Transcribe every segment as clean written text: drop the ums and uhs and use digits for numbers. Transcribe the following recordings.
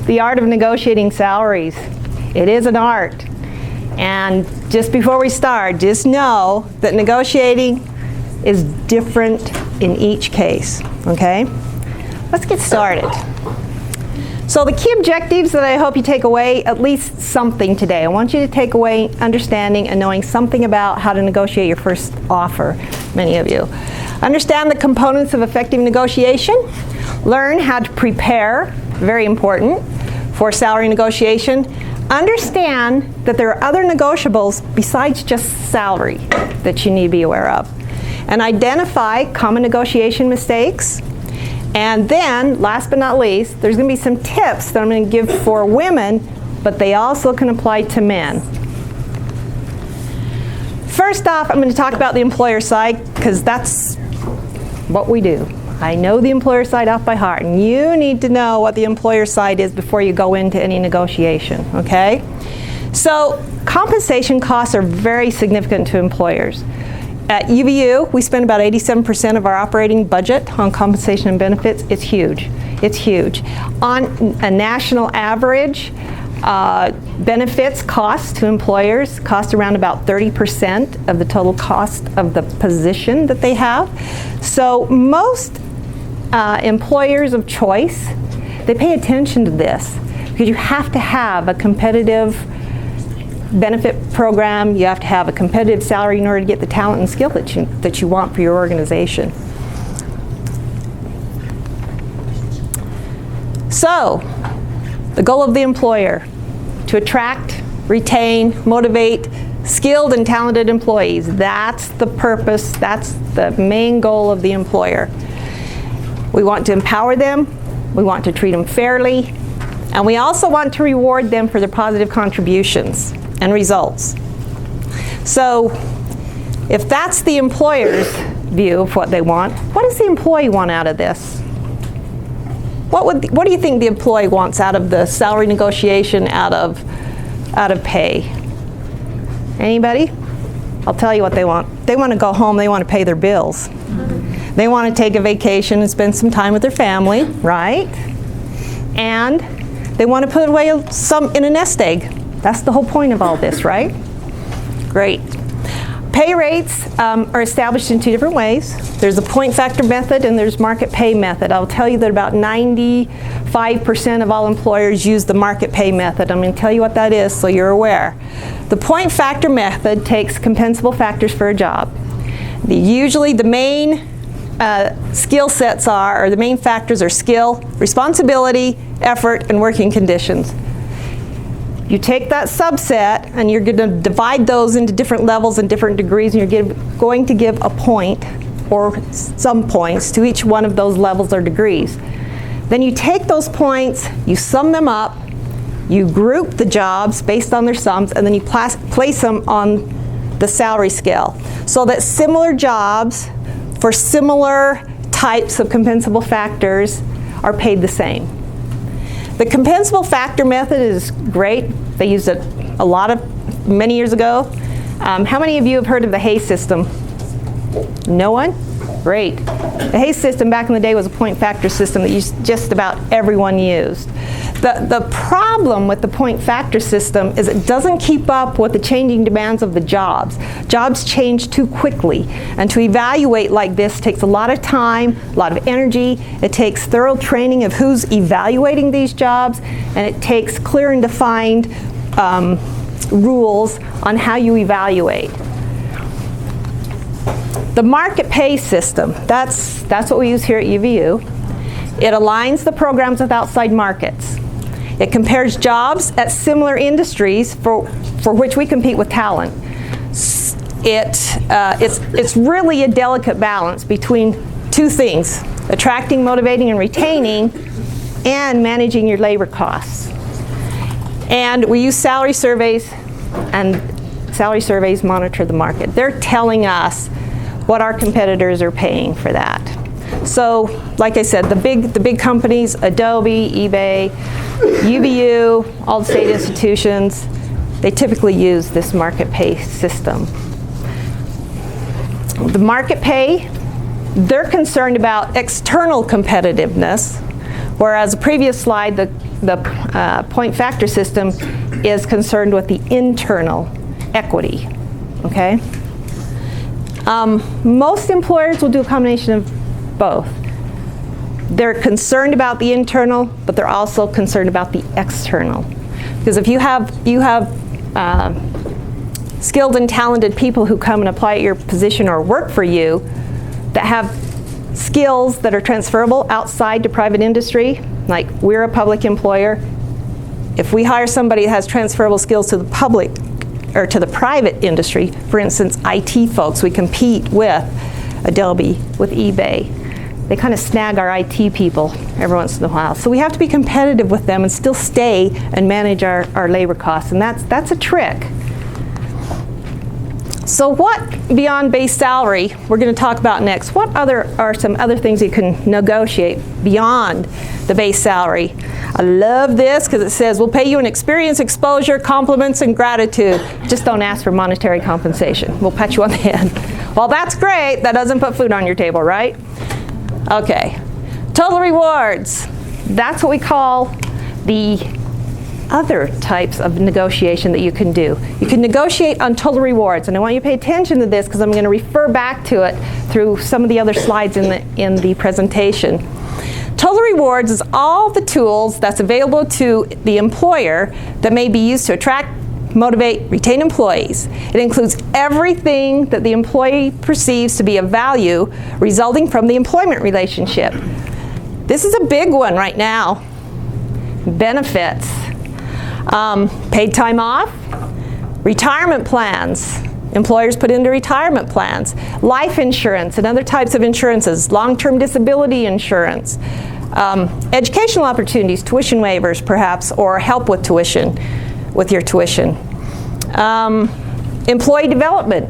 the art of negotiating salaries. It is an art. And just before we start, just know that negotiating is different in each case, okay? Let's get started. So the key objectives that I hope you take away at least something today. I want you to take away understanding and knowing something about how to negotiate your first offer, many of you. Understand the components of effective negotiation. Learn how to prepare, very important, for salary negotiation. Understand that there are other negotiables besides just salary that you need to be aware of. And identify common negotiation mistakes. And then, last but not least, there's going to be some tips that I'm going to give for women, but they also can apply to men. First off, I'm going to talk about the employer side, because that's what we do. I know the employer side off by heart, and you need to know what the employer side is before you go into any negotiation, okay? So, compensation costs are very significant to employers. At UVU, we spend about 87% of our operating budget on compensation and benefits. It's huge. It's huge. On a national average, benefits cost to employers cost around about 30% of the total cost of the position that they have. So most employers of choice, they pay attention to this because you have to have a competitive benefit program, you have to have a competitive salary in order to get the talent and skill that you want for your organization. So, the goal of the employer, to attract, retain, motivate skilled and talented employees. That's the purpose, that's the main goal of the employer. We want to empower them, we want to treat them fairly, and we also want to reward them for their positive contributions and results. So if that's the employer's view of what they want, what does the employee want out of this? What do you think the employee wants out of the salary negotiation, out of pay? Anybody? I'll tell you what they want. They want to go home, they want to pay their bills. They want to take a vacation and spend some time with their family, right? And they want to put away some in a nest egg. That's the whole point of all this, right? Great. Pay rates are established in two different ways. There's a point factor method and there's market pay method. I'll tell you that about 95% of all employers use the market pay method. I'm going to tell you what that is so you're aware. The point factor method takes compensable factors for a job. Usually the main skill sets or the main factors are skill, responsibility, effort, and working conditions. You take that subset and you're going to divide those into different levels and different degrees, and you're going to give a point or some points to each one of those levels or degrees. Then you take those points, you sum them up, you group the jobs based on their sums, and then you place them on the salary scale so that similar jobs for similar types of compensable factors are paid the same. The compensable factor method is great. They used it many years ago. How many of you have heard of the Hayes system? No one? Great. The Hayes system back in the day was a point factor system that just about everyone used. The problem with the point factor system is it doesn't keep up with the changing demands of the jobs. Jobs change too quickly, and to evaluate like this takes a lot of time, a lot of energy. It takes thorough training of who's evaluating these jobs, and it takes clear and defined rules on how you evaluate. The market pay system, that's what we use here at UVU. It aligns the programs with outside markets. It compares jobs at similar industries for which we compete with talent. It's really a delicate balance between two things: attracting, motivating, and retaining, and managing your labor costs. And we use salary surveys, and salary surveys monitor the market. They're telling us what our competitors are paying for that. So, like I said, the big companies, Adobe, eBay, UVU, all the state institutions, they typically use this market pay system. The market pay, they're concerned about external competitiveness, whereas the previous slide, point factor system is concerned with the internal equity, okay? Most employers will do a combination of both. They're concerned about the internal, but they're also concerned about the external. Because if you have skilled and talented people who come and apply at your position or work for you that have skills that are transferable outside to private industry, like we're a public employer, if we hire somebody that has transferable skills to the public or to the private industry, for instance, IT folks, we compete with Adobe, with eBay. They kind of snag our IT people every once in a while. So we have to be competitive with them and still stay and manage our labor costs, and that's a trick. So what beyond base salary we're going to talk about next? What are some other things you can negotiate beyond the base salary? I love this because it says we'll pay you in experience, exposure, compliments, and gratitude. Just don't ask for monetary compensation. We'll pat you on the head. Well, that's great. That doesn't put food on your table, right? Okay. Total rewards. That's what we call the other types of negotiation that you can do. You can negotiate on total rewards, and I want you to pay attention to this because I'm going to refer back to it through some of the other slides in the presentation. Total rewards is all the tools that's available to the employer that may be used to attract, motivate, retain employees. It includes everything that the employee perceives to be of value resulting from the employment relationship. This is a big one right now. Benefits. Paid time off, retirement plans. Employers put into retirement plans, life insurance and other types of insurances, long-term disability insurance, educational opportunities, tuition waivers perhaps, or help with tuition, with your tuition. Employee development.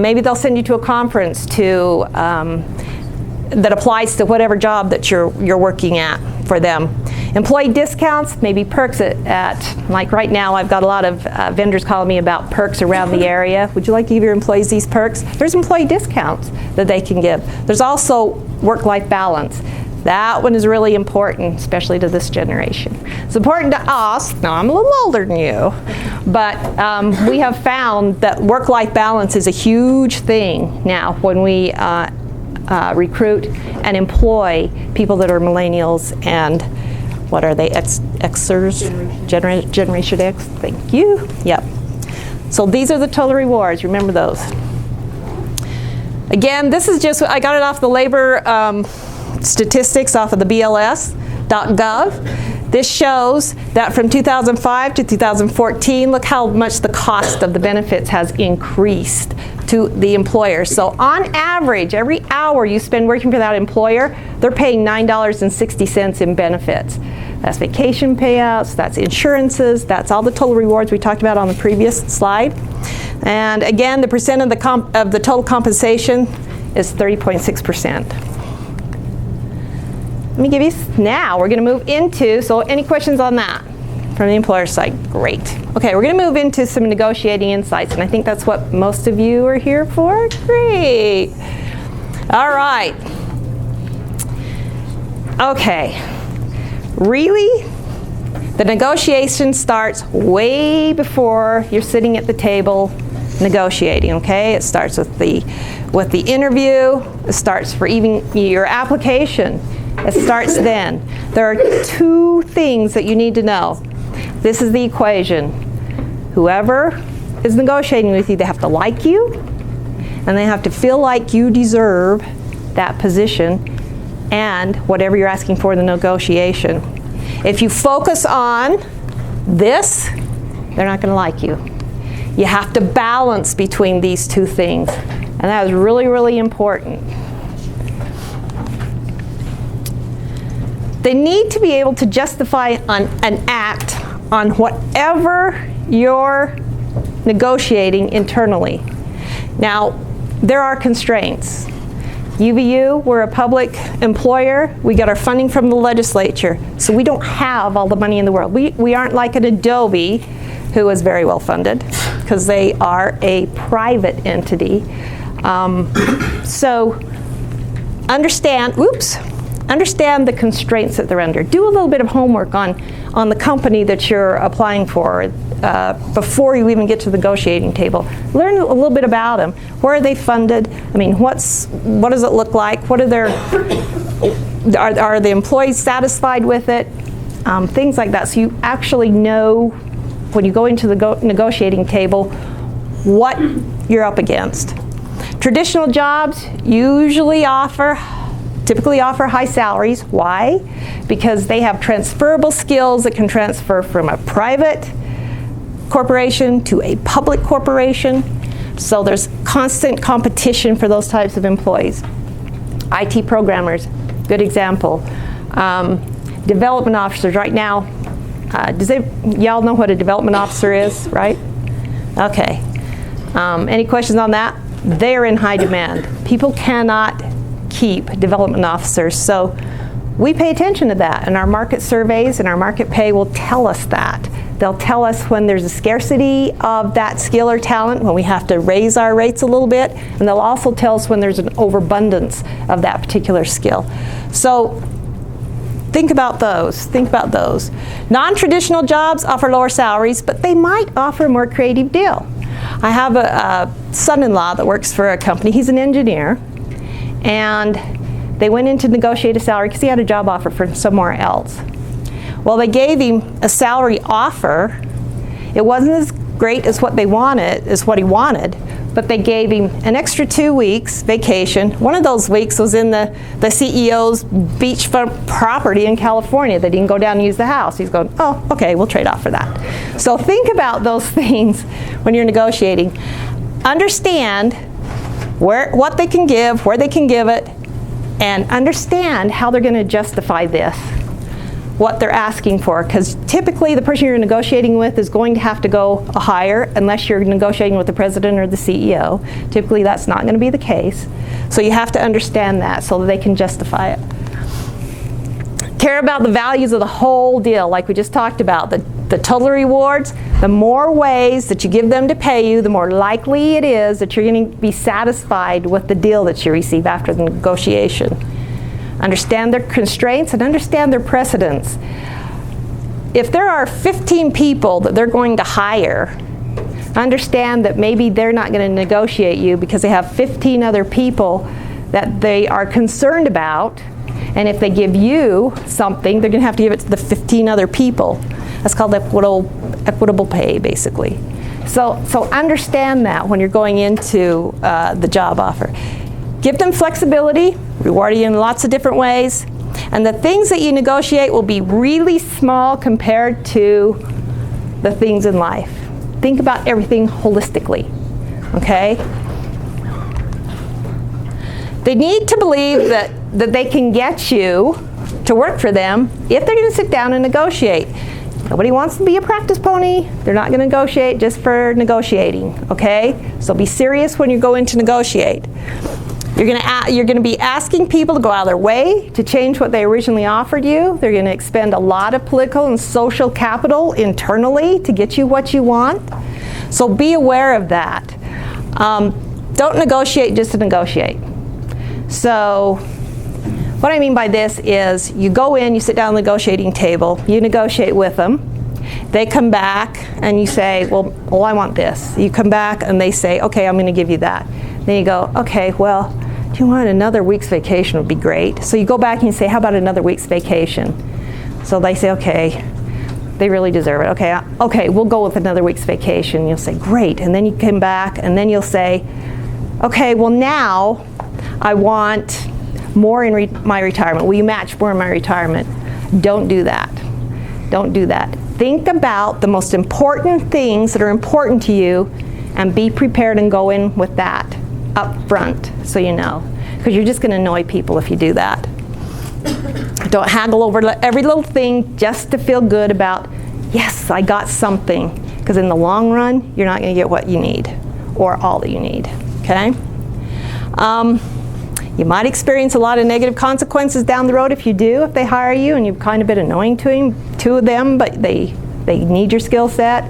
Maybe they'll send you to a conference that applies to whatever job that you're working at for them. Employee discounts, maybe perks at like right now I've got a lot of vendors calling me about perks around the area. Would you like to give your employees these perks? There's employee discounts that they can give. There's also work-life balance. That one is really important, especially to this generation. It's important to us. Now, I'm a little older than you, but we have found that work-life balance is a huge thing now when we recruit and employ people that are millennials and what are they, Xers? Generation X, thank you. Yep. So these are the total rewards, remember those. Again, this is just, I got it off the labor statistics off of the BLS.gov. This shows that from 2005 to 2014, look how much the cost of the benefits has increased to the employer. So on average, every hour you spend working for that employer, they're paying $9.60 in benefits. That's vacation payouts, that's insurances, that's all the total rewards we talked about on the previous slide. And again, the percent of the total compensation is 30.6%. Let me give you, now we're going to move into, so any questions on that from the employer side? Great. Okay, we're going to move into some negotiating insights, and I think that's what most of you are here for. Great. All right. Okay. Really, the negotiation starts way before you're sitting at the table negotiating, okay? It starts with the interview. It starts for even your application. It starts then. There are two things that you need to know. This is the equation. Whoever is negotiating with you, they have to like you, and they have to feel like you deserve that position and whatever you're asking for in the negotiation. If you focus on this, they're not going to like you. You have to balance between these two things, and that is really, really important. They need to be able to justify an act on whatever you're negotiating internally. Now, there are constraints. UVU, we're a public employer. We get our funding from the legislature, so we don't have all the money in the world. We aren't like an Adobe, who is very well funded, because they are a private entity. So understand, oops, Understand the constraints that they're under. Do a little bit of homework on the company that you're applying for before you even get to the negotiating table. Learn a little bit about them. Where are they funded? I mean, what does it look like? What are are the employees satisfied with it? Things like that. So you actually know when you go into the negotiating table what you're up against. Traditional jobs typically offer high salaries. Why? Because they have transferable skills that can transfer from a private corporation to a public corporation. So there's constant competition for those types of employees. IT programmers, good example. Development officers right now. Y'all know what a development officer is, right? Okay. Any questions on that? They're in high demand. People cannot keep development officers, so we pay attention to that, and our market surveys and our market pay will tell us that. They'll tell us when there's a scarcity of that skill or talent, when we have to raise our rates a little bit, and they'll also tell us when there's an overabundance of that particular skill. So think about those. Think about those. Non-traditional jobs offer lower salaries, but they might offer a more creative deal. I have a son-in-law that works for a company. He's an engineer, and they went in to negotiate a salary because he had a job offer from somewhere else. Well, they gave him a salary offer. It wasn't as great as what he wanted, but they gave him an extra 2 weeks vacation. One of those weeks was in the CEO's beachfront property in California that he can go down and use the house. He's going, oh, okay, we'll trade off for that. So think about those things when you're negotiating. Understand what they can give, where they can give it, and understand how they're going to justify this, what they're asking for, because typically the person you're negotiating with is going to have to go higher unless you're negotiating with the president or the CEO. Typically that's not going to be the case. So you have to understand that so that they can justify it. Care about the values of the whole deal, like we just talked about. The total rewards, the more ways that you give them to pay you, the more likely it is that you're going to be satisfied with the deal that you receive after the negotiation. Understand their constraints and understand their precedents. If there are 15 people that they're going to hire, understand that maybe they're not going to negotiate you because they have 15 other people that they are concerned about, and if they give you something, they're going to have to give it to the 15 other people. That's called equitable pay, basically. So understand that when you're going into the job offer. Give them flexibility, reward you in lots of different ways, and the things that you negotiate will be really small compared to the things in life. Think about everything holistically, okay? They need to believe that they can get you to work for them if they're going to sit down and negotiate. Nobody wants to be a practice pony. They're not going to negotiate just for negotiating, okay? So be serious when you go in to negotiate. You're going to be asking people to go out of their way to change what they originally offered you. They're going to expend a lot of political and social capital internally to get you what you want. So be aware of that. Don't negotiate just to negotiate. So what I mean by this is you go in, you sit down at the negotiating table, you negotiate with them. They come back and you say, well, I want this. You come back and they say, okay, I'm going to give you that. Then you go, okay, well, do you want another week's vacation? Would be great. So you go back and you say, how about another week's vacation? So they say, okay, they really deserve it. Okay, we'll go with another week's vacation. You'll say, great. And then you come back and then you'll say, okay, well now I want more in my retirement. Will you match more in my retirement? Don't do that. Don't do that. Think about the most important things that are important to you and be prepared and go in with that up front so you know. Because you're just going to annoy people if you do that. Don't haggle over every little thing just to feel good about, yes, I got something. Because in the long run, you're not going to get what you need or all that you need. Okay? You might experience a lot of negative consequences down the road if you do, if they hire you and you've kind of been annoying to them, but they need your skill set.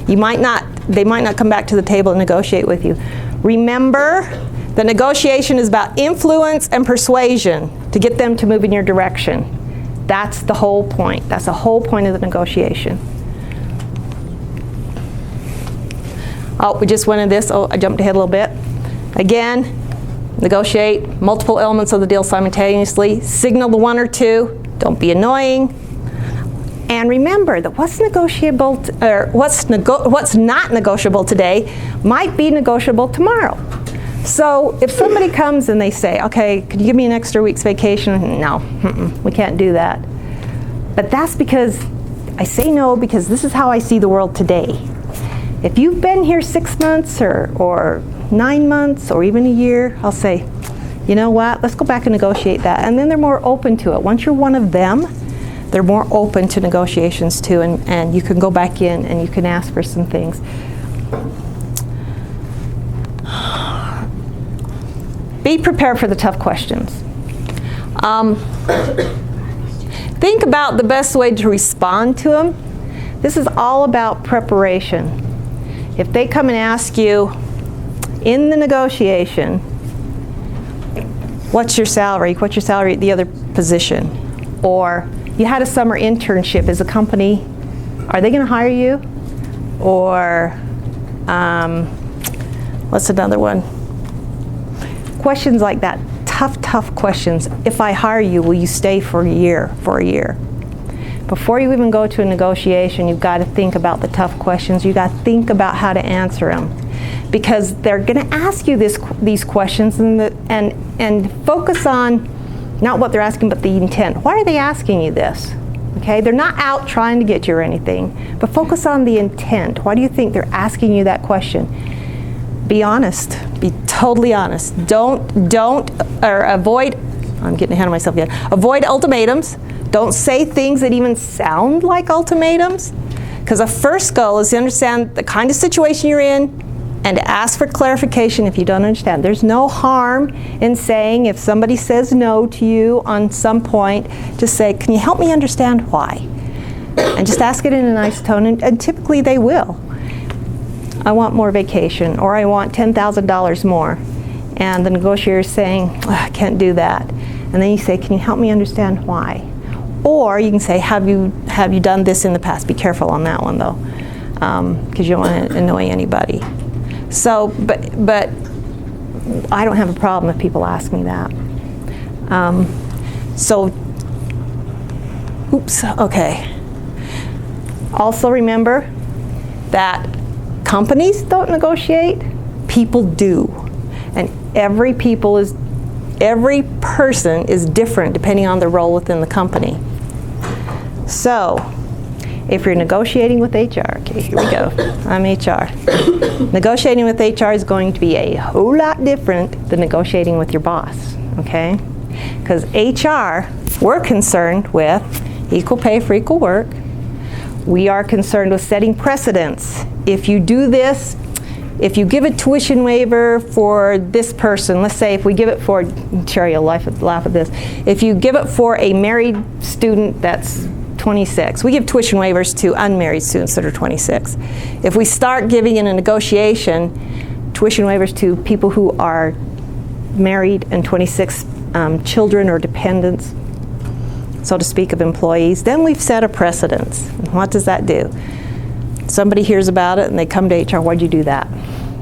They might not come back to the table and negotiate with you. Remember The negotiation is about influence and persuasion to get them to move in your direction. That's the whole point. That's the whole point of the negotiation. Oh, we just went into this. Oh, I jumped ahead a little bit. Again, negotiate multiple elements of the deal simultaneously. Signal the one or two. Don't be annoying. And remember that what's negotiable, or what's not negotiable today might be negotiable tomorrow. So if somebody comes and they say, okay, could you give me an extra week's vacation? No, we can't do that. But that's because I say no because this is how I see the world today. If you've been here 6 months or 9 months or even a year, I'll say, you know what, let's go back and negotiate that. And then they're more open to it. Once you're one of them, they're more open to negotiations too, and you can go back in and you can ask for some things. Be prepared for the tough questions. Think about the best way to respond to them. This is all about preparation. If they come and ask you in the negotiation, what's your salary? What's your salary at the other position? Or you had a summer internship. Is a company, are they going to hire you? Or what's another one? Questions like that, tough questions. If I hire you, will you stay for a year? Before you even go to a negotiation, you've got to think about the tough questions. You've got to think about how to answer them, because they're going to ask you these questions and focus on not what they're asking, but the intent. Why are they asking you this? Okay, they're not out trying to get you or anything, but focus on the intent. Why do you think they're asking you that question? Be honest. Be totally honest. Avoid, I'm getting ahead of myself again. Avoid ultimatums. Don't say things that even sound like ultimatums, because the first goal is to understand the kind of situation you're in and to ask for clarification if you don't understand. There's no harm in saying, if somebody says no to you on some point, just say, can you help me understand why? And just ask it in a nice tone, and typically they will. I want more vacation, or I want $10,000 more. And the negotiator is saying, I can't do that. And then you say, can you help me understand why? Or you can say, have you done this in the past? Be careful on that one though, because you don't want to annoy anybody. So, but I don't have a problem if people ask me that. Okay. Also remember that companies don't negotiate, people do. And every person is different depending on their role within the company. So, if you're negotiating with HR, okay, here we go. I'm HR. Negotiating with HR is going to be a whole lot different than negotiating with your boss, okay? Because HR, we're concerned with equal pay for equal work. We are concerned with setting precedents. If you do this, if you give a tuition waiver for this person, let's say if we give it for, Sherry, you'll laugh at this, if you give it for a married student that's 26, we give tuition waivers to unmarried students that are 26. If we start giving in a negotiation tuition waivers to people who are married and 26 children or dependents, so to speak, of employees, then we've set a precedence. And what does that do? Somebody hears about it and they come to HR, why'd you do that?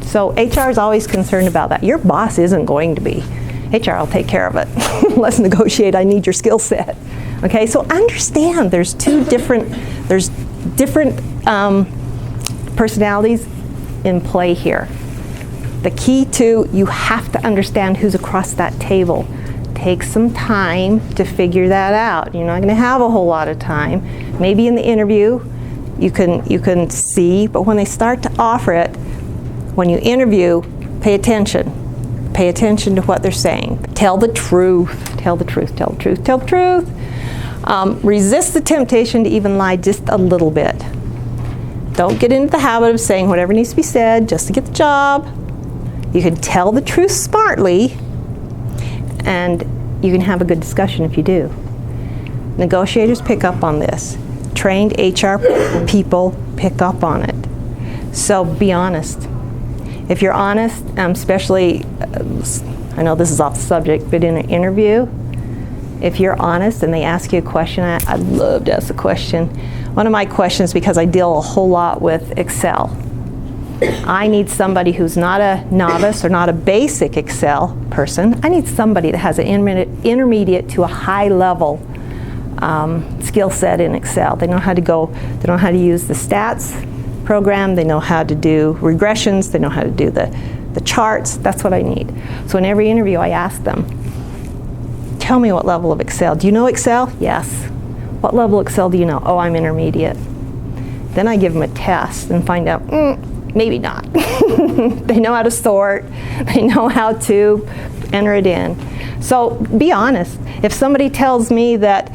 So HR is always concerned about that. Your boss isn't going to be. HR will take care of it. Let's negotiate, I need your skill set. Okay, so understand there's different personalities in play here. The key to, you have to understand who's across that table. Take some time to figure that out. You're not going to have a whole lot of time. Maybe in the interview you can see, but when they start to offer it, when you interview, pay attention. Pay attention to what they're saying. Tell the truth. Tell the truth. Tell the truth. Tell the truth. Resist the temptation to even lie just a little bit. Don't get into the habit of saying whatever needs to be said just to get the job. You can tell the truth smartly, and you can have a good discussion if you do. Negotiators pick up on this. Trained HR people pick up on it. So be honest. If you're honest, especially, I know this is off the subject, but in an interview, if you're honest and they ask you a question, I love to ask a question. One of my questions, because I deal a whole lot with Excel, I need somebody who's not a novice or not a basic Excel person. I need somebody that has an intermediate to a high level skill set in Excel. They know how to use the stats program, they know how to do regressions, they know how to do the charts. That's what I need. So in every interview I ask them, tell me what level of Excel. Do you know Excel? Yes. What level of Excel do you know? Oh, I'm intermediate. Then I give them a test and find out, maybe not. They know how to sort, they know how to enter it in. So be honest. If somebody tells me that,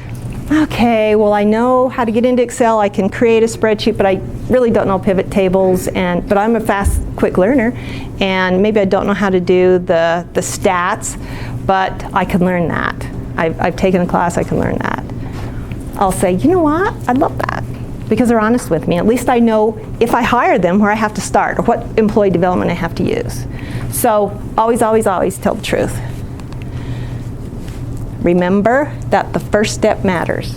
okay, well, I know how to get into Excel, I can create a spreadsheet, but I really don't know pivot tables, but I'm a fast, quick learner, and maybe I don't know how to do the stats, but I can learn that. I've taken a class, I can learn that. I'll say, you know what, I'd love that, because they're honest with me. At least I know if I hire them where I have to start, or what employee development I have to use. So always, always, always tell the truth. Remember that the first step matters.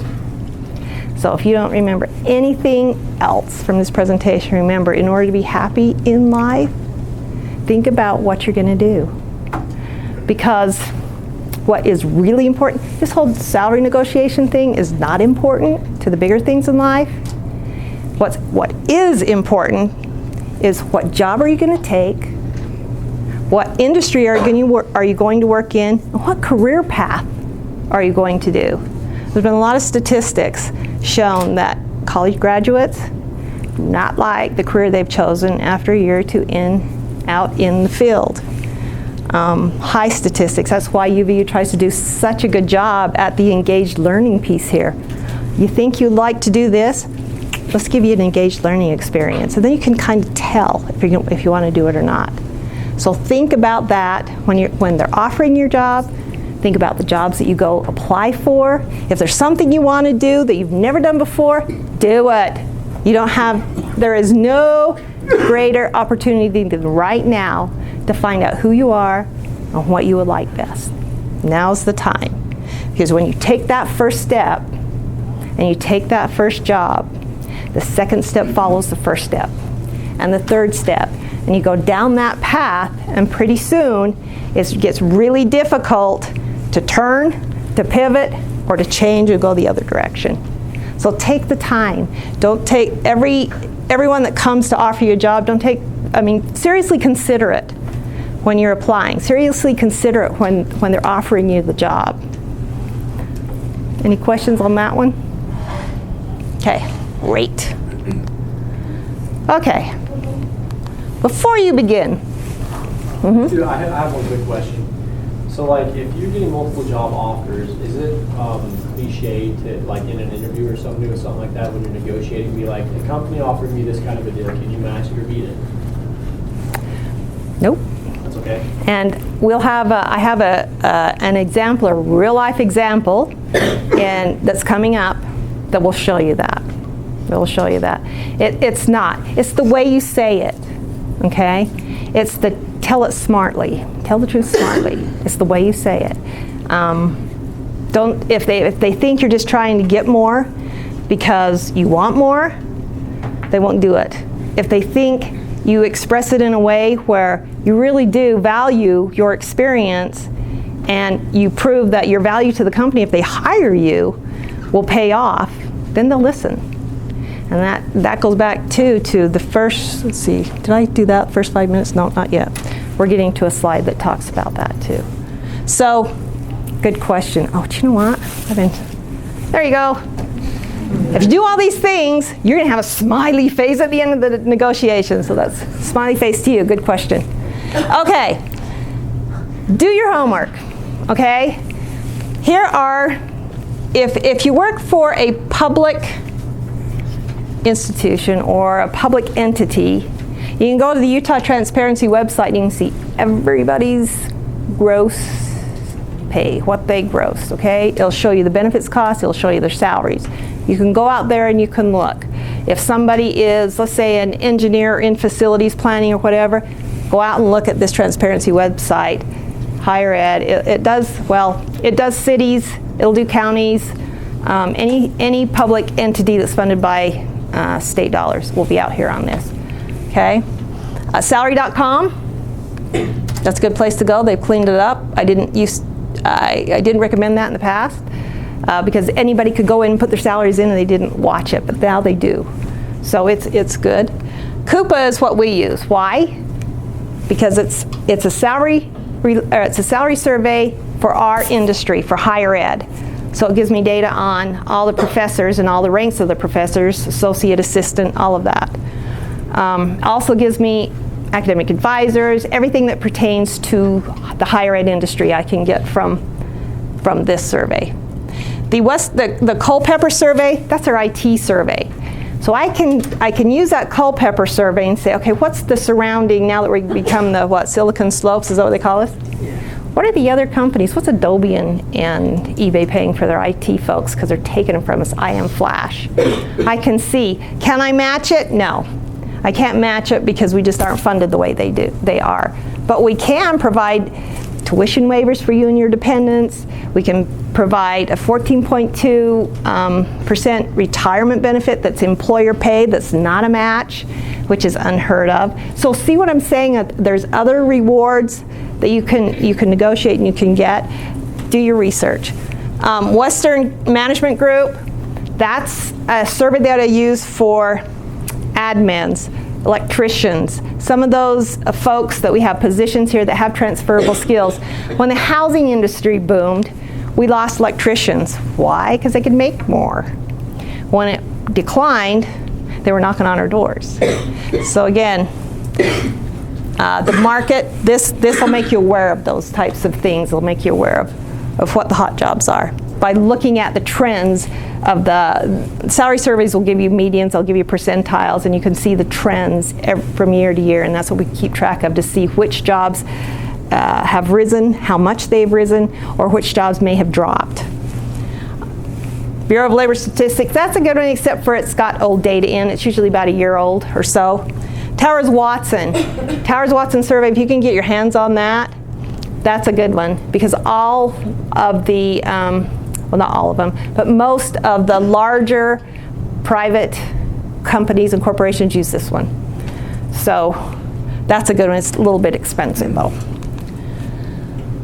So if you don't remember anything else from this presentation, remember, in order to be happy in life, think about what you're going to do. Because what is really important, this whole salary negotiation thing is not important to the bigger things in life. What is important is what job are you going to take, what industry are you going to work in, and what career path are you going to do. There's been a lot of statistics shown that college graduates do not like the career they've chosen after a year or two out in the field. High statistics. That's why UVU tries to do such a good job at the engaged learning piece here. You think you'd like to do this? Let's give you an engaged learning experience. And then you can kind of tell if you want to do it or not. So think about that when they're offering your job. Think about the jobs that you go apply for. If there's something you want to do that you've never done before, do it. There is no greater opportunity than right now to find out who you are and what you would like best. Now's the time. Because when you take that first step and you take that first job, the second step follows the first step, and the third step. And you go down that path, and pretty soon it gets really difficult to turn, to pivot, or to change or go the other direction. So take the time. Don't take everyone that comes to offer you a job, seriously consider it when you're applying. Seriously consider it when they're offering you the job. Any questions on that one? Okay, great. Okay, before you begin. Dude, I have one quick question. So, like, if you're getting multiple job offers, is it cliche to, like, in an interview or something like that, when you're negotiating, be like, the company offered me this kind of a deal, can you match it or beat it? Nope. That's okay. And we'll have I have an example, a real life example, and that's coming up that will show you that. It will show you that. It's not. It's the way you say it. Okay? It's the tell it smartly. Tell the truth smartly. It's the way you say it. If they think you're just trying to get more because you want more, they won't do it. If they think you express it in a way where you really do value your experience and you prove that your value to the company, if they hire you, will pay off, then they'll listen. And that goes back to the first, let's see, did I do that first 5 minutes? No, not yet. We're getting to a slide that talks about that too. So, good question. Oh, do you know what? There you go. If you do all these things, you're gonna have a smiley face at the end of the negotiation. So that's smiley face to you, good question. Okay, do your homework, okay? Here are, if you work for a public institution or a public entity, you can go to the Utah Transparency website and you can see everybody's gross pay, what they gross, okay? It'll show you the benefits cost, it'll show you their salaries. You can go out there and you can look. If somebody is, let's say, an engineer in facilities planning or whatever, go out and look at this transparency website. Higher ed, it does cities, it'll do counties, any public entity that's funded by state dollars will be out here on this. Okay, salary.com, that's a good place to go. They've cleaned it up. I didn't recommend that in the past because anybody could go in and put their salaries in and they didn't watch it, but now they do. So it's good. Coupa is what we use. Why? Because it's a salary survey for our industry, for higher ed. So it gives me data on all the professors and all the ranks of the professors, associate, assistant, all of that. Also gives me academic advisors, everything that pertains to the higher ed industry I can get from this survey. The Culpeper survey, that's our IT survey. So I can use that Culpeper survey and say, okay, what's the surrounding, now that we become the Silicon Slopes, is that what they call us? Yeah. What are the other companies? What's Adobe and eBay paying for their IT folks because they're taking them from us? IM Flash. I can see. Can I match it? No. I can't match it because we just aren't funded the way they are. But we can provide tuition waivers for you and your dependents. We can provide a 14.2% retirement benefit that's employer paid, that's not a match, which is unheard of. So see what I'm saying? There's other rewards that you can negotiate and you can get. Do your research. Western Management Group, that's a survey that I use for admins, electricians, some of those folks that we have positions here that have transferable skills. When the housing industry boomed, we lost electricians. Why? Because they could make more. When it declined, they were knocking on our doors. So again, the market, this will make you aware of those types of things. It'll make you aware of what the hot jobs are. By looking at the trends of the salary surveys, will give you medians, they'll give you percentiles, and you can see the trends from year to year, and that's what we keep track of to see which jobs have risen, how much they've risen, or which jobs may have dropped. Bureau of Labor Statistics, that's a good one, except for it's got old data in. It's usually about a year old or so. Towers-Watson survey, if you can get your hands on that, that's a good one, because all of the, well, not all of them, but most of the larger private companies and corporations use this one. So that's a good one. It's a little bit expensive though.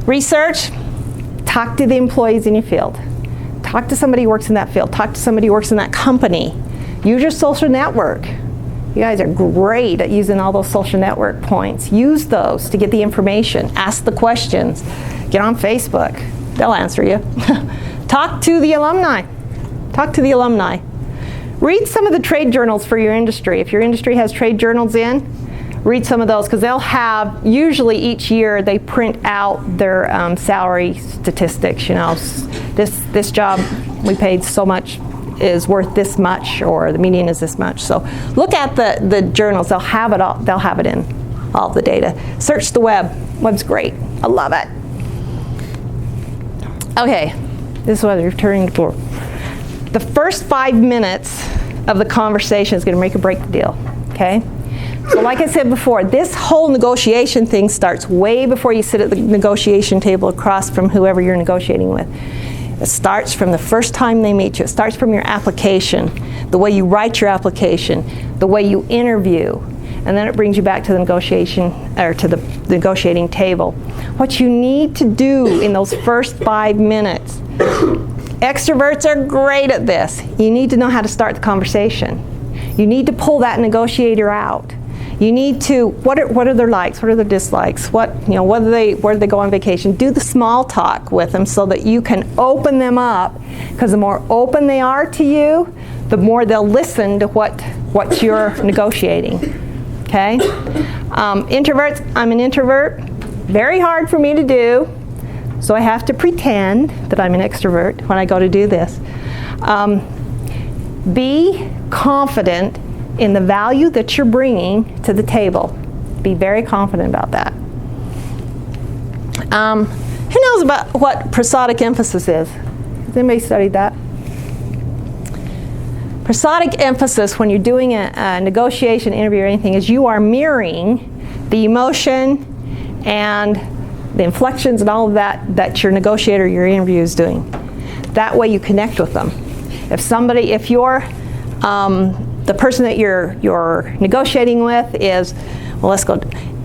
Research, talk to the employees in your field. Talk to somebody who works in that field. Talk to somebody who works in that company. Use your social network. You guys are great at using all those social network points. Use those to get the information. Ask the questions. Get on Facebook. They'll answer you. Talk to the alumni. Talk to the alumni. Read some of the trade journals for your industry. If your industry has trade journals in, read some of those, because they'll have, usually each year they print out their salary statistics. You know, this job we paid so much is worth this much, or the median is this much. So look at the journals. They'll have it all. They'll have it in all the data. Search the web. Web's great. I love it. Okay, this is what you're turning for. The first 5 minutes of the conversation is going to make or break the deal. Okay. So like I said before, this whole negotiation thing starts way before you sit at the negotiation table across from whoever you're negotiating with. It starts from the first time they meet you. It starts from your application, the way you write your application, the way you interview, and then it brings you back to the negotiation, or to the negotiating table. What you need to do in those first 5 minutes, extroverts are great at this. You need to know how to start the conversation. You need to pull that negotiator out. You need to, what are their likes? What are their dislikes? Where do they go on vacation? Do the small talk with them so that you can open them up, because the more open they are to you, the more they'll listen to what you're negotiating. Okay? Introverts, I'm an introvert. Very hard for me to do, so I have to pretend that I'm an extrovert when I go to do this. Be confident in the value that you're bringing to the table. Be very confident about that. Who knows about what prosodic emphasis is? Has anybody studied that? Prosodic emphasis, when you're doing a negotiation, interview, or anything, is you are mirroring the emotion and the inflections and all of that your negotiator, your interview is doing. That way you connect with them. If you're the person that you're negotiating with is, well,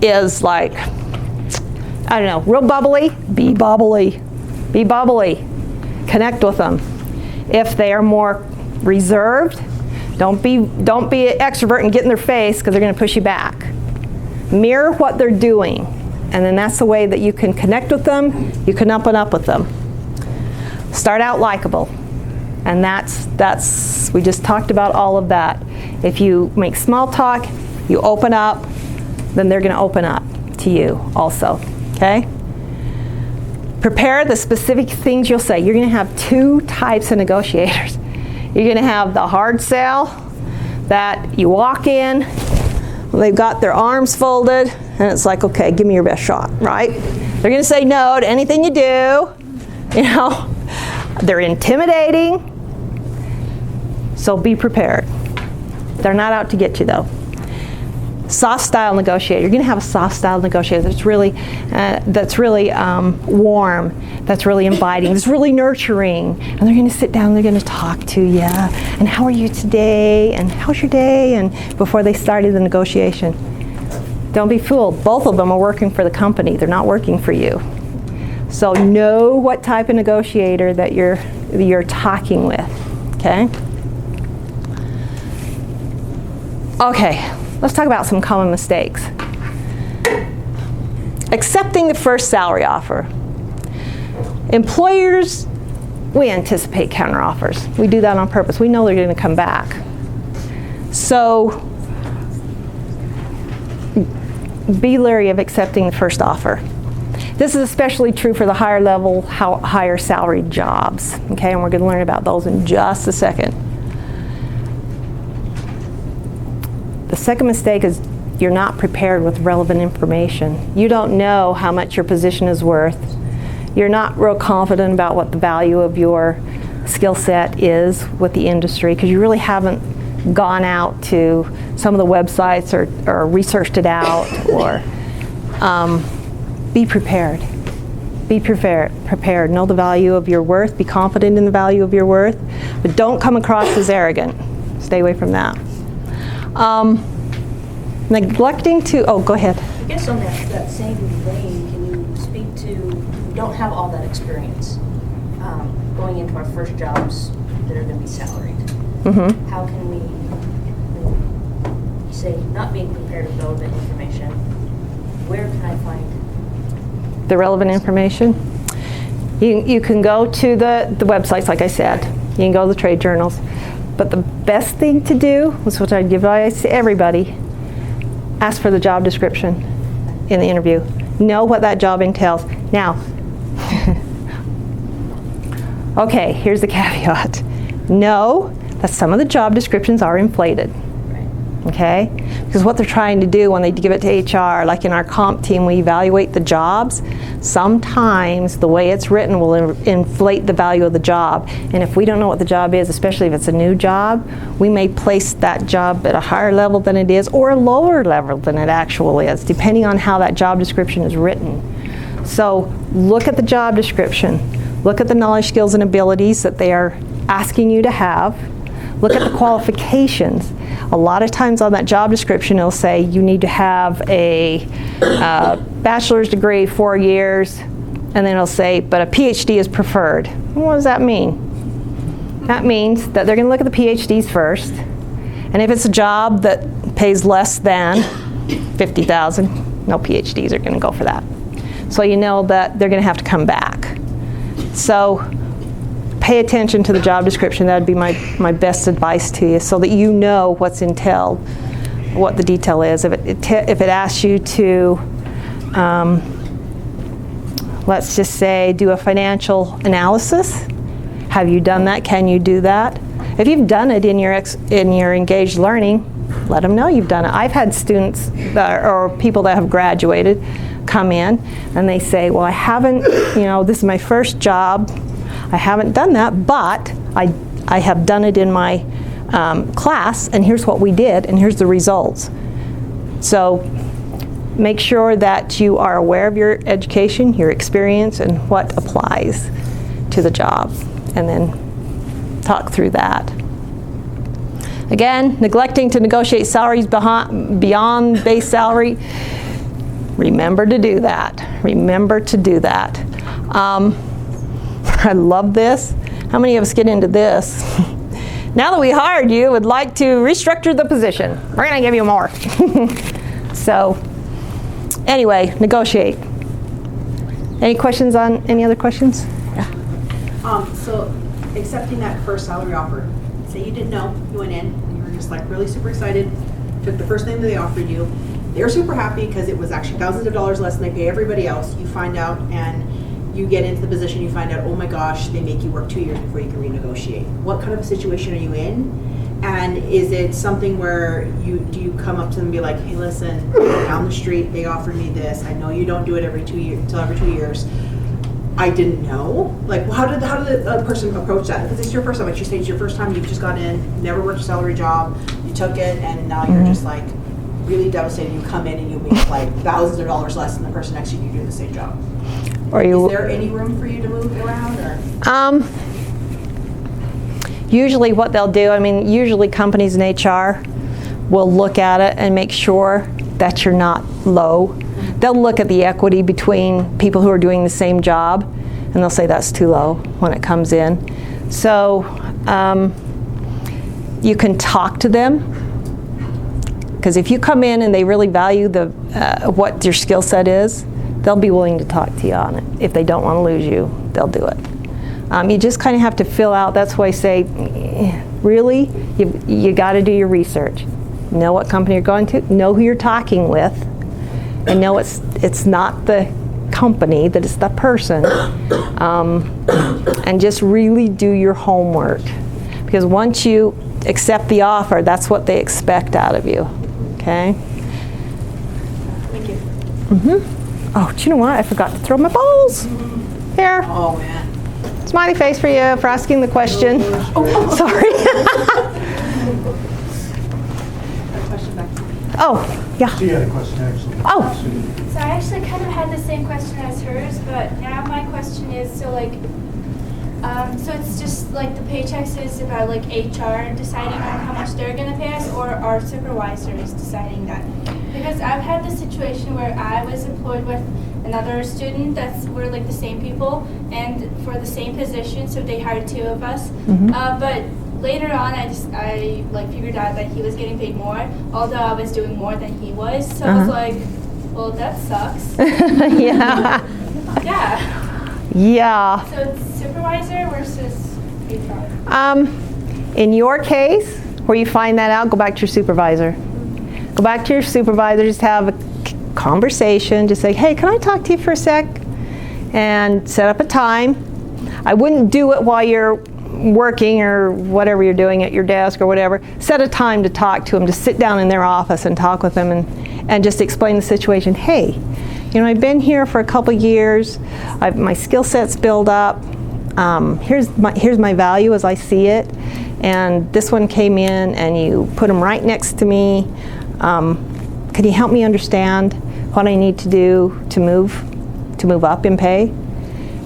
is like, I don't know, real bubbly, be bubbly. Be bubbly. Connect with them. If they are more reserved, don't be an extrovert and get in their face because they're going to push you back. Mirror what they're doing, and then that's the way that you can connect with them. You can up and up with them. Start out likable, and that's we just talked about all of that. If you make small talk, you open up, then they're going to open up to you also. Okay? Prepare the specific things you'll say. You're going to have two types of negotiators. You're going to have the hard sell that you walk in, they've got their arms folded, and it's like, okay, give me your best shot, right? They're going to say no to anything you do. You know, they're intimidating, so be prepared. They're not out to get you, though. Soft style negotiator. You're going to have a soft style negotiator that's really warm, that's really inviting, that's really nurturing, and they're going to sit down. They're going to talk to you. And how are you today? And how's your day? And before they started the negotiation, don't be fooled. Both of them are working for the company. They're not working for you. So know what type of negotiator that you're talking with. Okay. Okay. Let's talk about some common mistakes. Accepting the first salary offer. Employers, we anticipate counteroffers. We do that on purpose. We know they're going to come back. So be leery of accepting the first offer. This is especially true for the higher level, higher salaried jobs. Okay, and we're going to learn about those in just a second. The second mistake is you're not prepared with relevant information. You don't know how much your position is worth. You're not real confident about what the value of your skill set is with the industry because you really haven't gone out to some of the websites or researched it out. Or be prepared. Be prepared. Know the value of your worth. Be confident in the value of your worth. But don't come across as arrogant. Stay away from that. Neglecting to, oh, go ahead. I guess on that same vein, can you speak to, we don't have all that experience going into our first jobs that are going to be salaried. Mm-hmm. How can we, say, not being prepared with relevant information, where can I find the relevant information? You can go to the websites, like I said. You can go to the trade journals. But the best thing to do, which I'd give advice to everybody, ask for the job description in the interview. Know what that job entails. Now, okay, here's the caveat. Know that some of the job descriptions are inflated. Okay? Because what they're trying to do when they give it to HR, like in our comp team, we evaluate the jobs. Sometimes the way it's written will inflate the value of the job. And if we don't know what the job is, especially if it's a new job, we may place that job at a higher level than it is or a lower level than it actually is, depending on how that job description is written. So look at the job description. Look at the knowledge, skills, and abilities that they are asking you to have. Look at the qualifications. A lot of times on that job description it'll say you need to have a bachelor's degree, 4 years, and then it'll say, but a PhD is preferred. What does that mean? That means that they're going to look at the PhDs first, and if it's a job that pays less than $50,000, no PhDs are going to go for that. So you know that they're going to have to come back. So pay attention to the job description. That would be my best advice to you, so that you know what's entailed, what the detail is. If it asks you to, let's just say, do a financial analysis, have you done that? Can you do that? If you've done it in your engaged learning, let them know you've done it. I've had students or people that have graduated come in and they say, well, I haven't, this is my first job. I haven't done that, but I have done it in my class, and here's what we did, and here's the results. So make sure that you are aware of your education, your experience, and what applies to the job, and then talk through that. Again, neglecting to negotiate salaries beyond base salary. Remember to do that. Remember to do that. I love this. How many of us get into this? Now that we hired you, would like to restructure the position. We're going to give you more. So, anyway, negotiate. Any questions on any other questions? Yeah. So, accepting that first salary offer. Say you didn't know, you went in, and you were just like really super excited, took the first thing that they offered you. They're super happy because it was actually thousands of dollars less than they pay everybody else. You find out and you get into the position, you find out, oh my gosh, they make you work 2 years before you can renegotiate. What kind of a situation are you in? And is it something where do you come up to them and be like, hey, listen, down the street, they offered me this. I know you don't do it every 2 years, until every 2 years. I didn't know. Like, how did the person approach that? Because it's your first time. Like you say, it's your first time. You've just got in, never worked a salary job. You took it, and now you're just like really devastated. You come in and you make like thousands of dollars less than the person next to you doing the same job. Is there any room for you to move around, or? Usually, what they'll do. I mean, usually companies in HR will look at it and make sure that you're not low. They'll look at the equity between people who are doing the same job, and they'll say that's too low when it comes in. So you can talk to them, because if you come in and they really value what your skill set is, they'll be willing to talk to you on it. If they don't want to lose you, they'll do it. You just kind of have to fill out. That's why I say, really, you got to do your research. Know what company you're going to, know who you're talking with, and know it's not the company, that it's the person. And just really do your homework. Because once you accept the offer, that's what they expect out of you. Okay? Thank you. Oh, do you know what? I forgot to throw my balls. Here. Oh, man. Smiley face for you for asking the question. Oh, sorry. Question back to me. Oh, yeah. She had a question, actually. Oh. So I actually kind of had the same question as hers, but now my question is, so like, so it's just like the paychecks is about like HR deciding on how much they're gonna pay us, or our supervisor is deciding that? Because I've had the situation where I was employed with another student we're like the same people and for the same position, so they hired two of us. But later on, I like figured out that he was getting paid more, although I was doing more than he was. So I was like, well, that sucks. Yeah. Yeah. Yeah. So it's supervisor versus HR. In your case, where you find that out, go back to your supervisor. Go back to your supervisor, just have a conversation, just say, hey, can I talk to you for a sec? And set up a time. I wouldn't do it while you're working or whatever you're doing at your desk or whatever. Set a time to talk to them, to sit down in their office and talk with them and just explain the situation. Hey, you know, I've been here for a couple years. My skill set's built up. Here's my value as I see it. And this one came in and you put them right next to me. Could you help me understand what I need to do to move up in pay?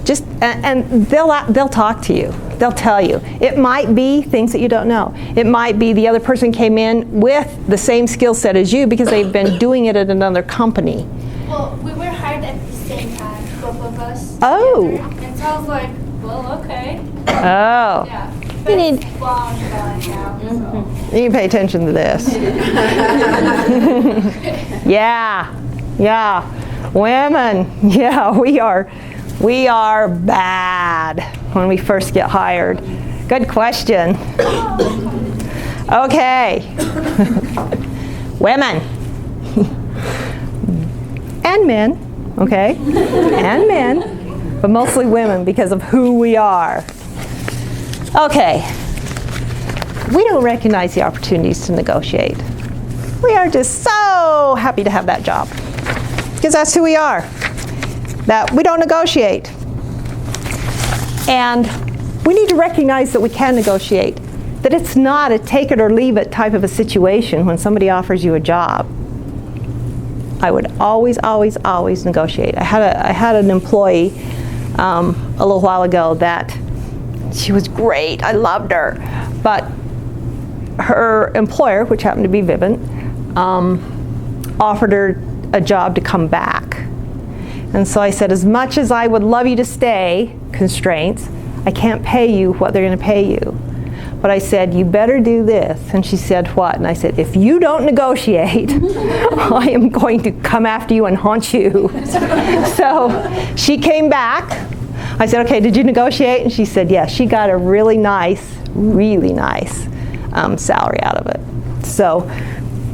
Just and they'll talk to you. They'll tell you. It might be things that you don't know. It might be the other person came in with the same skill set as you because they've been doing it at another company. Well, we were hired at the same time, both of us. Oh. Together. And so I was like, well, okay. Oh. Yeah. But You need- it's long gone now. So. You need to pay attention to this. Yeah. Women. Yeah, we are bad when we first get hired. Good question. Okay. Women. And men, okay? And men, but mostly women because of who we are. Okay. We don't recognize the opportunities to negotiate. We are just so happy to have that job because that's who we are. That we don't negotiate. And we need to recognize that we can negotiate, that it's not a take it or leave it type of a situation when somebody offers you a job. I would always, always, always negotiate. I had an employee a little while ago that she was great. I loved her, but her employer, which happened to be Vivint, offered her a job to come back. And so I said, as much as I would love you to stay, constraints, I can't pay you what they're going to pay you. But I said, you better do this. And she said, what? And I said, if you don't negotiate, I am going to come after you and haunt you. So she came back. I said, okay, did you negotiate? And she said, yes. She got a really nice salary out of it. So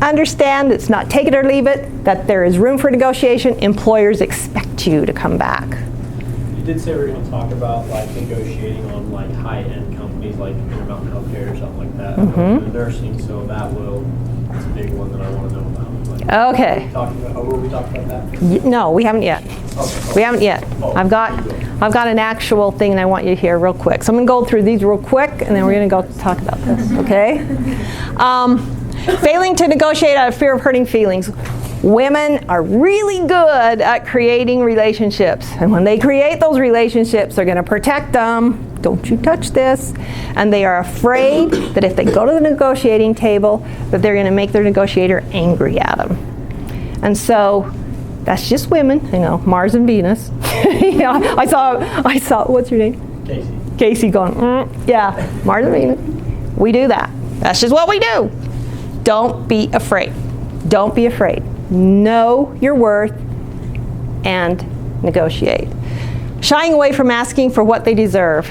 understand it's not take it or leave it, that there is room for negotiation. Employers expect you to come back. You did say we were going to talk about like negotiating on like high-end companies like Intermountain Healthcare or something like that. Mm-hmm. Nursing, so it's a big one that I want to know about. Like, Okay. will we talk about that? No, we haven't yet. Okay. We haven't yet. Oh, I've got an actual thing that I want you to hear real quick. So I'm going to go through these real quick, and then we're going to go talk about this, okay? Failing to negotiate out of fear of hurting feelings. Women are really good at creating relationships. And when they create those relationships, they're going to protect them. Don't you touch this. And they are afraid that if they go to the negotiating table, that they're going to make their negotiator angry at them. And so that's just women, Mars and Venus. I saw, what's your name? Casey. Casey going, yeah, Mars and Venus. We do that. That's just what we do. Don't be afraid. Don't be afraid. Know your worth and negotiate. Shying away from asking for what they deserve.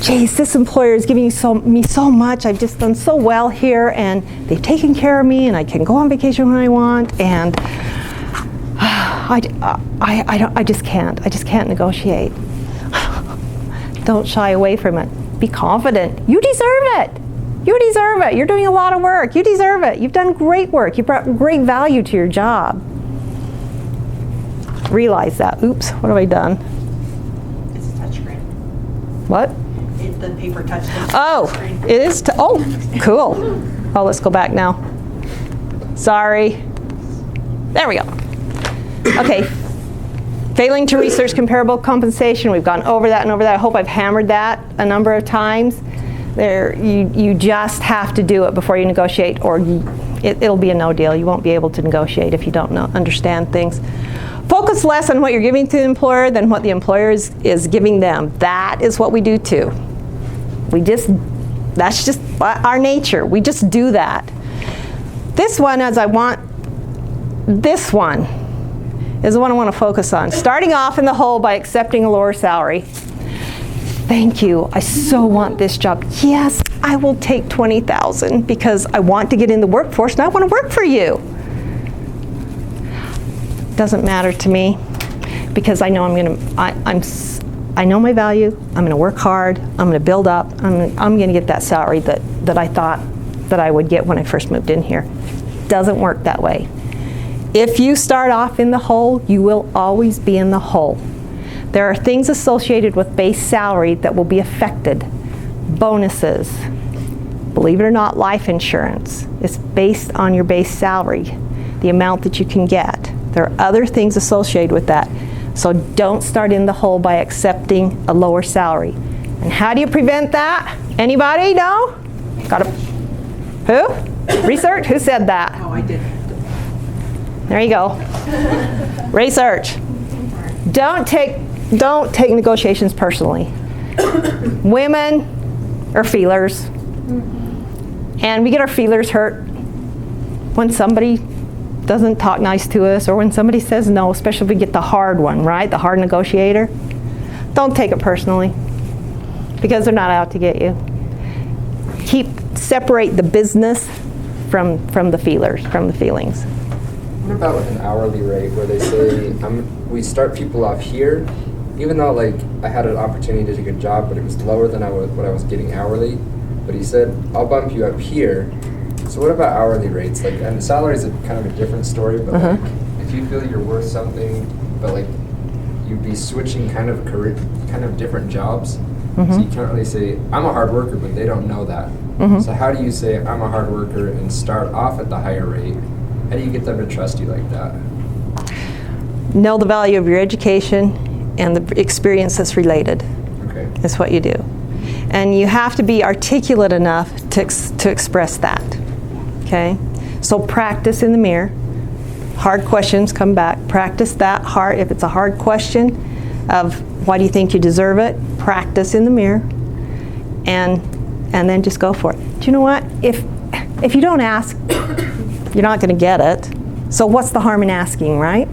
Geez, this employer is giving me so much. I've just done so well here, and they've taken care of me, and I can go on vacation when I want, and I just can't negotiate. Don't shy away from it. Be confident. You deserve it. You deserve it. You're doing a lot of work. You deserve it. You've done great work. You brought great value to your job. Realize that. Oops, what have I done? It's a touchscreen. What? The paper touch. Oh, it is. Cool. Oh, let's go back now. Sorry. There we go. Okay. Failing to research comparable compensation. We've gone over that and over that. I hope I've hammered that a number of times. You just have to do it before you negotiate, or it'll be a no deal. You won't be able to negotiate if you don't understand things. Focus less on what you're giving to the employer than what the employer is giving them. That is what we do too. That's just our nature. We just do that. This one is the one I want to focus on. Starting off in the hole by accepting a lower salary. Thank you. I so want this job. Yes, I will take $20,000 because I want to get in the workforce and I want to work for you. Doesn't matter to me because I know I know my value. I'm going to work hard. I'm going to build up. I'm going to get that salary that I thought that I would get when I first moved in here. Doesn't work that way. If you start off in the hole, you will always be in the hole. There are things associated with base salary that will be affected. Bonuses. Believe it or not, life insurance is based on your base salary, the amount that you can get. There are other things associated with that. So don't start in the hole by accepting a lower salary. And how do you prevent that? Anybody? No? Who? Research? Who said that? Oh, I did. There you go. Research. Don't take negotiations personally. Women are feelers. And we get our feelers hurt when somebody doesn't talk nice to us or when somebody says no, especially if we get the hard one, right? The hard negotiator. Don't take it personally because they're not out to get you. Separate the business from the feelers, from the feelings. What about with an hourly rate where they say we start people off here, even though like I had an opportunity to take a job, but it was lower than what I was getting hourly. But he said, I'll bump you up here. So what about hourly rates? Like, and salary is kind of a different story, but like, if you feel you're worth something, but like you'd be switching kind of different jobs. So you can't really say, I'm a hard worker, but they don't know that. So how do you say I'm a hard worker and start off at the higher rate How do you get them to trust you like that? Know the value of your education and the experience that's related. Okay. Is what you do. And you have to be articulate enough to express that. Okay? So practice in the mirror. Hard questions come back. Practice that hard. If it's a hard question of why do you think you deserve it, practice in the mirror and then just go for it. Do you know what? If you don't ask, you're not going to get it. So what's the harm in asking, right?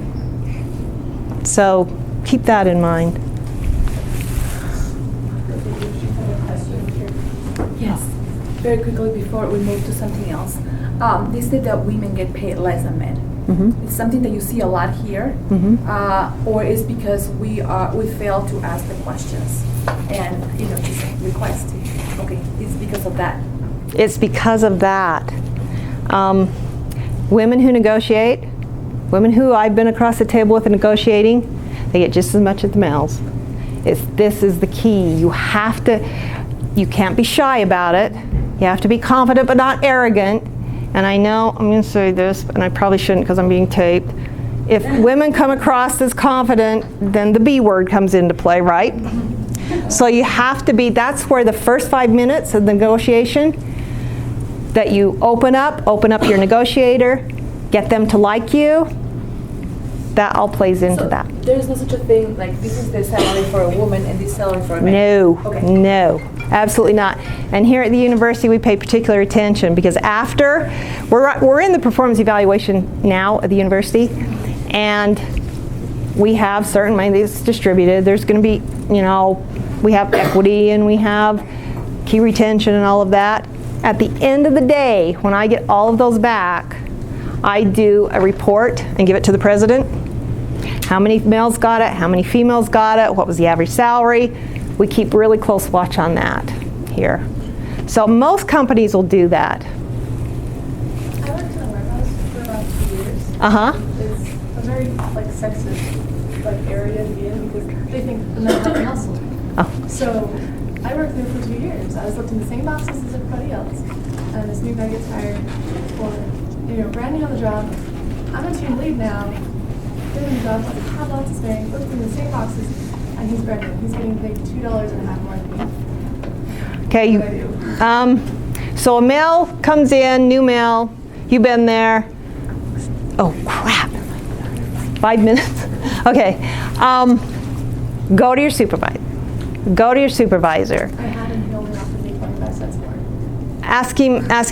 So keep that in mind. Yes, very quickly before we move to something else. They say that women get paid less than men. Mm-hmm. It's something that you see a lot here, or is because we fail to ask the questions and just request. Okay, it's because of that. It's because of that. Women who negotiate, women who I've been across the table with negotiating, they get just as much as the males. This is the key. You can't be shy about it. You have to be confident but not arrogant. And I know I'm going to say this, and I probably shouldn't because I'm being taped. If women come across as confident, then the B word comes into play, right? So you have to be, that's where the first 5 minutes of the negotiation, that you open up your negotiator, get them to like you, that all plays into So that. there's no such a thing like this is the salary for a woman and this salary for a man. No, Okay. no, absolutely not. And here at the university, we pay particular attention because after, we're in the performance evaluation now at the university, and we have certain money that's distributed. There's going to be, we have equity and we have key retention and all of that. At the end of the day, when I get all of those back, I do a report and give it to the president. How many males got it? How many females got it? What was the average salary? We keep really close watch on that here. So most companies will do that. I worked in a warehouse for about 2 years. Uh-huh. It's a very sexist area to be in because they think the men have to hustle. Oh. So I worked there for 2 years. I was lifting the same boxes as everybody else. And this new guy gets hired for, brand new on the job. I'm a team lead now, doing the job, have lots of experience, lifting the same boxes, and he's brand new. He's getting paid $2.50 more than me. Okay. What do I do? So a male comes in, new male. You've been there. Oh crap! 5 minutes. Okay. Go to your supervisor. Go to your supervisor. I had him, he only offered me 25 cents more. Ask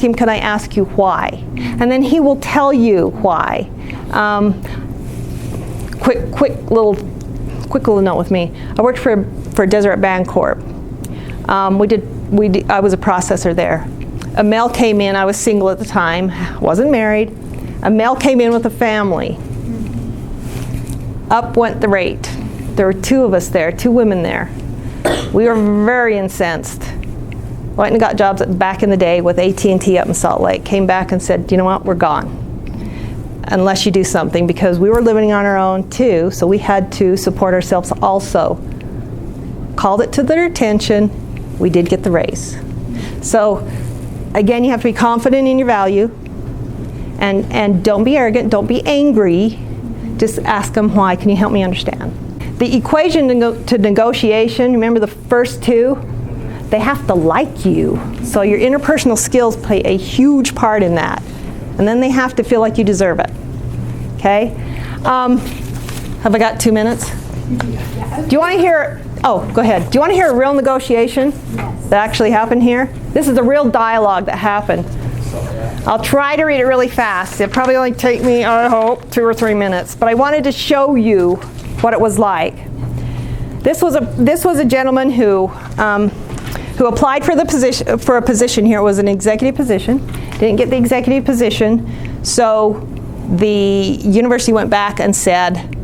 him, can I ask you why? And then he will tell you why. Quick little note with me. I worked for Deseret Bancorp. I was a processor there. A male came in, I was single at the time, wasn't married. A male came in with a family. Up went the rate. There were 2 of us there, 2 women there. We were very incensed. Went and got jobs back in the day with AT&T up in Salt Lake. Came back and said, you know what, we're gone. Unless you do something, because we were living on our own too, so we had to support ourselves also. Called it to their attention. We did get the raise. So again, you have to be confident in your value, and don't be arrogant, don't be angry. Just ask them why. Can you help me understand? The equation to negotiation, remember the first 2? They have to like you. So your interpersonal skills play a huge part in that. And then they have to feel like you deserve it. Okay? Have I got 2 minutes? Do you want to hear, go ahead. Do you want to hear a real negotiation that actually happened here? This is a real dialogue that happened. I'll try to read it really fast. It'll probably only take me, I hope, 2 or 3 minutes. But I wanted to show you what it was like. This was a gentleman who applied for a position here. It was an executive position. Didn't get the executive position, so the university went back and said,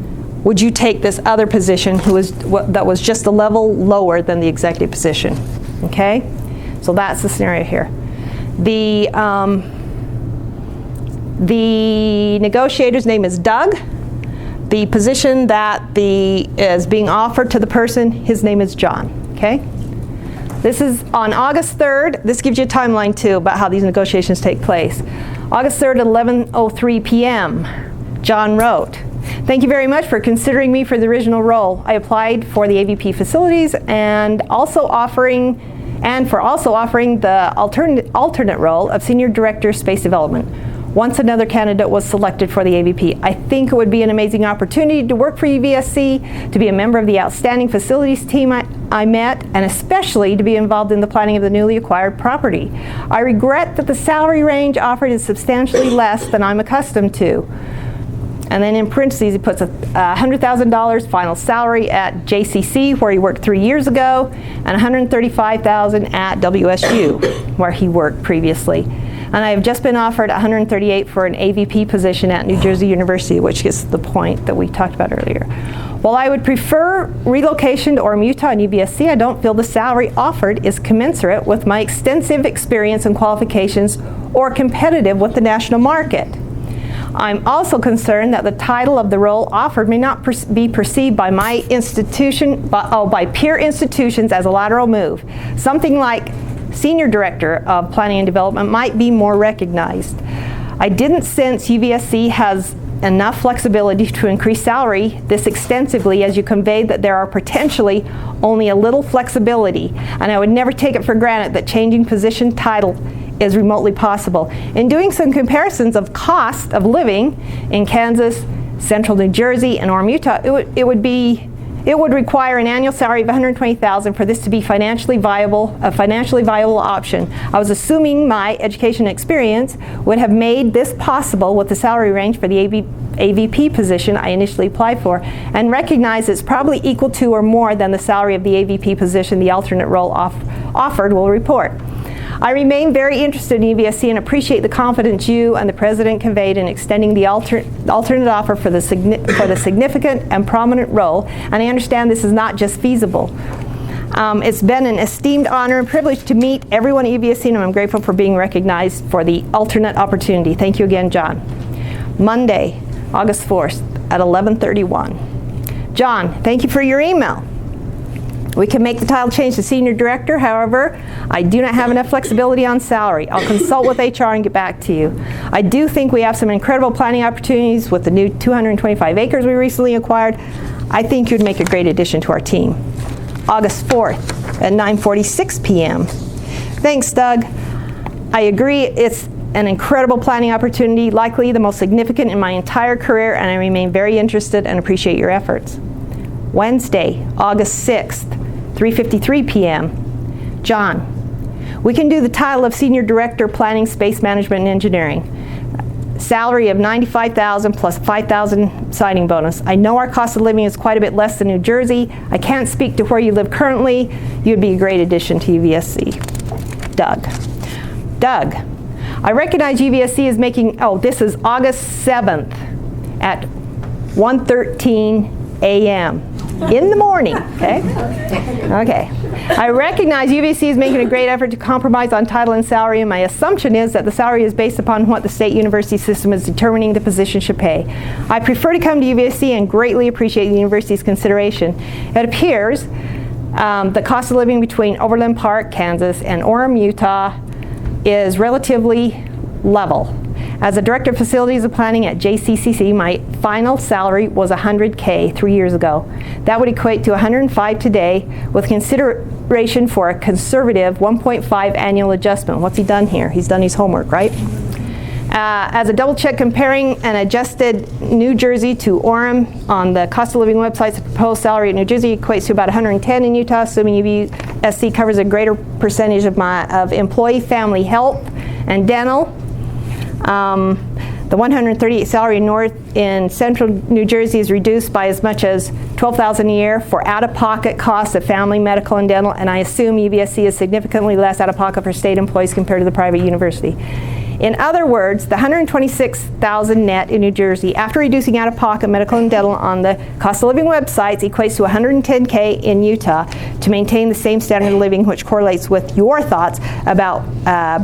would you take this other position that was just a level lower than the executive position? Okay? So that's the scenario here. The negotiator's name is Doug. The position that is being offered to the person, his name is John. Okay? This is on August 3rd. This gives you a timeline too about how these negotiations take place. August 3rd at 11:03 p.m. John wrote, "Thank you very much for considering me for the original role. I applied for the AVP facilities and for also offering the alternate role of Senior Director of Space Development. Once another candidate was selected for the AVP. I think it would be an amazing opportunity to work for UVSC, to be a member of the outstanding facilities team I met, and especially to be involved in the planning of the newly acquired property. I regret that the salary range offered is substantially less than I'm accustomed to." And then in parentheses, he puts a $100,000 final salary at JCC, where he worked 3 years ago, and $135,000 at WSU, where he worked previously. And I have just been offered $138,000 for an AVP position at New Jersey University, which gets to the point that we talked about earlier. While I would prefer relocation to Orem, Utah and UVSC, I don't feel the salary offered is commensurate with my extensive experience and qualifications or competitive with the national market. I'm also concerned that the title of the role offered may not be perceived by my institution, by peer institutions as a lateral move. Something like Senior Director of Planning and Development might be more recognized. I didn't sense UVSC has enough flexibility to increase salary this extensively, as you conveyed that there are potentially only a little flexibility, and I would never take it for granted that changing position title is remotely possible. In doing some comparisons of cost of living in Kansas, Central New Jersey, and Orem, Utah, it would require an annual salary of $120,000 for this to be a financially viable option. I was assuming my education experience would have made this possible with the salary range for the AVP position I initially applied for, and recognize it's probably equal to or more than the salary of the AVP position the alternate role offered will report. I remain very interested in UVSC and appreciate the confidence you and the President conveyed in extending the alternate offer for the significant and prominent role, and I understand this is not just feasible. It's been an esteemed honor and privilege to meet everyone at UVSC, and I'm grateful for being recognized for the alternate opportunity. Thank you again, John. Monday, August 4th at 11:31. John, thank you for your email. We can make the title change to Senior Director. However, I do not have enough flexibility on salary. I'll consult with HR and get back to you. I do think we have some incredible planning opportunities with the new 225 acres we recently acquired. I think you'd make a great addition to our team. August 4th at 9:46 p.m. Thanks, Doug. I agree, it's an incredible planning opportunity, likely the most significant in my entire career, and I remain very interested and appreciate your efforts. Wednesday, August 6th, 3:53 p.m. John, we can do the title of Senior Director, Planning, Space Management, and Engineering. Salary of $95,000 plus $5,000 signing bonus. I know our cost of living is quite a bit less than New Jersey. I can't speak to where you live currently. You'd be a great addition to UVSC. Doug, I recognize UVSC is making, this is August 7th at 1:13 a.m. in the morning, okay? Okay. I recognize UVC is making a great effort to compromise on title and salary, and my assumption is that the salary is based upon what the state university system is determining the position should pay. I prefer to come to UVSC and greatly appreciate the university's consideration. It appears the cost of living between Overland Park, Kansas, and Orem, Utah is relatively level. As a Director of Facilities and Planning at JCCC, my final salary was $100K 3 years ago. That would equate to $105 today, with consideration for a conservative 1.5 annual adjustment. What's he done here? He's done his homework, right? As a double check comparing an adjusted New Jersey to Orem on the cost of living websites, the proposed salary in New Jersey equates to about $110 in Utah, assuming UVSC covers a greater percentage of employee family health and dental. The 138 salary in Central New Jersey is reduced by as much as $12,000 a year for out-of-pocket costs of family, medical, and dental, and I assume UVSC is significantly less out-of-pocket for state employees compared to the private university. In other words, the $126,000 net in New Jersey, after reducing out-of-pocket medical and dental on the cost of living websites, equates to $110K in Utah to maintain the same standard of living, which correlates with your thoughts about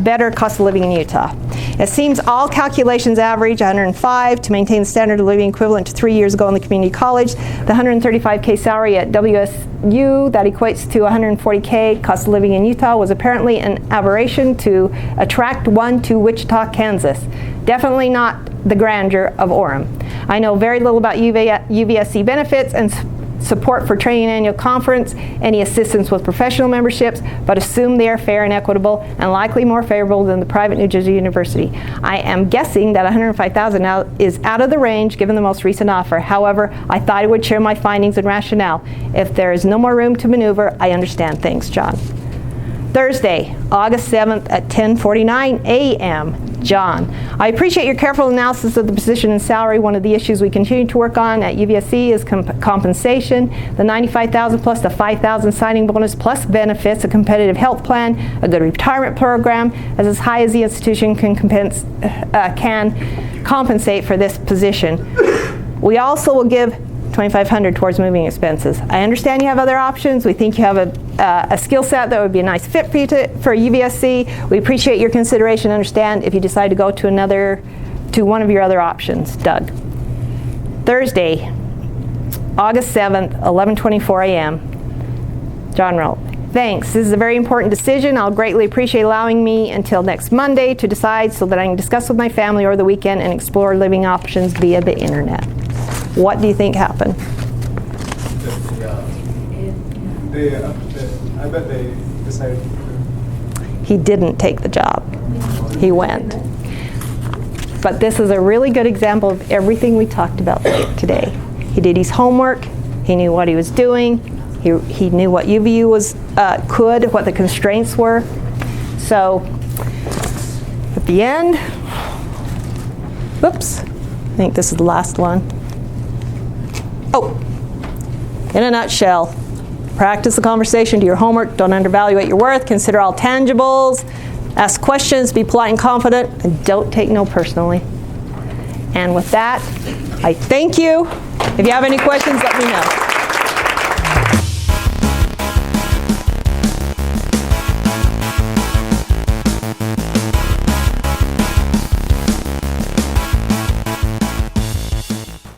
better cost of living in Utah. It seems all calculations average 105 to maintain the standard of living equivalent to 3 years ago in the community college. The $135K salary at WSU, that equates to $140K cost of living in Utah, was apparently an aberration to attract one to Wichita, Kansas. Definitely not the grandeur of Orem. I know very little about UVSC benefits and support for training annual conference, any assistance with professional memberships, but assume they are fair and equitable and likely more favorable than the private New Jersey University. I am guessing that $105,000 now is out of the range given the most recent offer. However, I thought I would share my findings and rationale. If there is no more room to maneuver, I understand. Thanks, John. Thursday, August 7th at 10:49 a.m. John, I appreciate your careful analysis of the position and salary. One of the issues we continue to work on at UVSC is compensation. The $95,000 plus the $5,000 signing bonus plus benefits, a competitive health plan, a good retirement program, as high as the institution can compensate for this position. We also will give $2,500 towards moving expenses. I understand you have other options. We think you have a skill set that would be a nice fit for you for UVSC. We appreciate your consideration and understand if you decide to go to one of your other options. Doug. Thursday, August 7th, 11:24 a.m. John wrote, thanks. This is a very important decision. I'll greatly appreciate allowing me until next Monday to decide so that I can discuss with my family over the weekend and explore living options via the internet. What do you think happened? I bet they decided. He didn't take the job. He went. But this is a really good example of everything we talked about today. He did his homework. He knew what he was doing. He knew what UVU was what the constraints were. So at the end, whoops, I think this is the last one. Oh, in a nutshell, practice the conversation, do your homework, don't undervalue your worth, consider all tangibles, ask questions, be polite and confident, and don't take no personally. And with that, I thank you. If you have any questions, let me know.